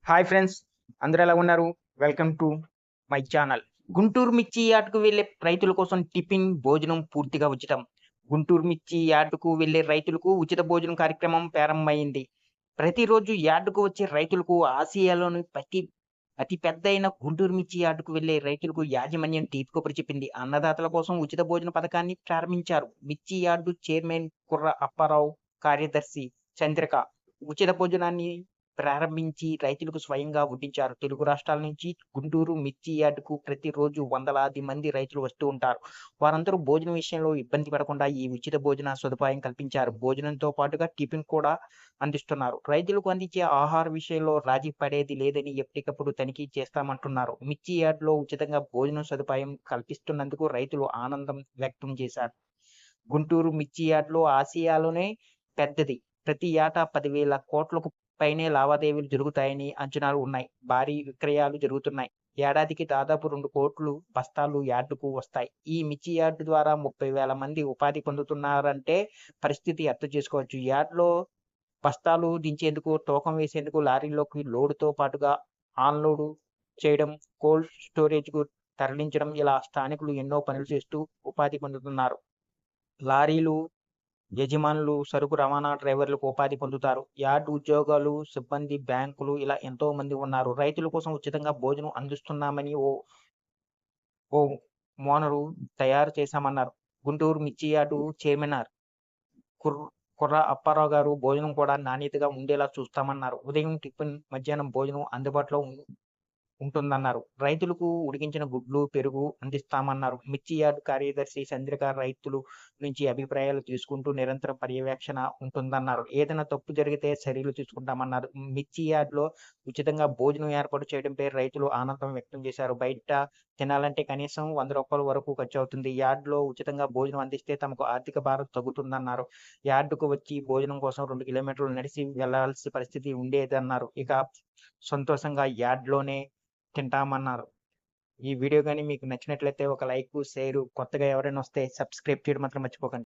Hi friends, అందరూ ఎలా ఉన్నారు? Welcome to my channel. Guntur మిర్చి యార్డ్‌కు వెళ్ళే రైతుల కోసం టిఫిన్, భోజనం పూర్తిగా ఉచితం. గుంటూరు మిర్చి యార్డ్‌కు వెళ్ళే రైతులకు ఉచిత భోజనం కార్యక్రమం ప్రారంభమైంది. ప్రతిరోజు యార్డ్‌కు వచ్చే రైతులకు ఆసియాలోని అతి పెద్దయిన గుంటూరు మిర్చి యార్డ్‌కు వెళ్ళే రైతులకు యాజమాన్యం తీపి కబురు చెప్పింది. అన్నదాతల కోసం ఉచిత భోజన పథకాన్ని ప్రారంభించారు. మిర్చి యార్డు చైర్మన్ కుర్ర అప్పారావు, కార్యదర్శి చంద్రిక ఉచిత భోజనాన్ని ప్రారంభించి రైతులకు స్వయంగా వడ్డించారు. తెలుగు రాష్ట్రాల నుంచి గుంటూరు మిర్చి యార్డుకు ప్రతిరోజు వందలాది మంది రైతులు వస్తూ ఉంటారు. వారందరూ భోజనం విషయంలో ఇబ్బంది పడకుండా ఈ ఉచిత భోజన సదుపాయం కల్పించారు. భోజనంతో పాటుగా టిఫిన్ కూడా అందిస్తున్నారు. రైతులకు అందించే ఆహార విషయంలో రాజీ పడేది లేదని ఎప్పటికప్పుడు తనిఖీ చేస్తామంటున్నారు. మిర్చి యార్డ్‌లో ఉచితంగా భోజనం సదుపాయం కల్పిస్తున్నందుకు రైతులు ఆనందం వ్యక్తం చేశారు. గుంటూరు మిర్చి యార్డ్‌లో ఆసియాలోనే పెద్దది. ప్రతి ఏటా 10,000 కోట్లకు పైనే లావాదేవీలు జరుగుతాయని అంచనాలు ఉన్నాయి. భారీ విక్రయాలు జరుగుతున్నాయి. ఏడాదికి దాదాపు 2,00,00,000 బస్తాలు యార్డుకు వస్తాయి. ఈ మిర్చి యార్డు ద్వారా 30,000 మంది ఉపాధి పొందుతున్నారంటే పరిస్థితి అర్థం చేసుకోవచ్చు. యార్డ్‌లో బస్తాలు దించేందుకు, తూకం వేసేందుకు లారీల్లోకి లోడుతో పాటుగా అన్‌లోడ్ చేయడం, కోల్డ్ స్టోరేజ్‌కు తరలించడం ఇలా స్థానికులు ఎన్నో పనులు చేస్తూ ఉపాధి పొందుతున్నారు. లారీలు యజమానులు, సరుకు రవాణా డ్రైవర్లకు ఉపాధి పొందుతారు. యార్డ్ ఉద్యోగాలు, సిబ్బంది, బ్యాంకులు ఇలా ఎంతో మంది ఉన్నారు. రైతుల కోసం ఉచితంగా భోజనం అందిస్తున్నామని ఓ ఓనరు తయారు చేశామన్నారు. గుంటూరు మిర్చి యార్డు చైర్మన్ కుర్ కుర్ర అప్పారావు గారు భోజనం కూడా నాణ్యతగా ఉండేలా చూస్తామన్నారు. ఉదయం టిఫిన్, మధ్యాహ్నం భోజనం అందుబాటులో ఉంటుందన్నారు. రైతులకు ఉడికించిన గుడ్లు, పెరుగు అందిస్తామన్నారు. మిర్చి యార్డ్ కార్యదర్శి చంద్రిక రైతులు నుంచి అభిప్రాయాలు తీసుకుంటూ నిరంతరం పర్యవేక్షణ ఉంటుందన్నారు. ఏదైనా తప్పు జరిగితే చర్యలు తీసుకుంటామన్నారు. మిర్చి యార్డ్‌లో ఉచితంగా భోజనం ఏర్పాటు చేయడంపై రైతులు ఆనందం వ్యక్తం చేశారు. బయట తినాలంటే కనీసం రూ. 100 వరకు ఖర్చవుతుంది. యార్డ్‌లో ఉచితంగా భోజనం అందిస్తే తమకు ఆర్థిక భారం తగ్గుతుందన్నారు. యార్డుకు వచ్చి భోజనం కోసం 2 కిలోమీటర్లు నడిచి వెళ్లాల్సిన పరిస్థితి ఉండేదన్నారు. ఇక సంతోషంగా యార్డ్‌లోనే తింటామన్నారు. ఈ వీడియో గాని మీకు నచ్చినట్లయితే ఒక లైకు, షేరు, కొత్తగా ఎవరైనా వస్తే సబ్స్క్రైబ్ చేయడం మాత్రం మర్చిపోకండి.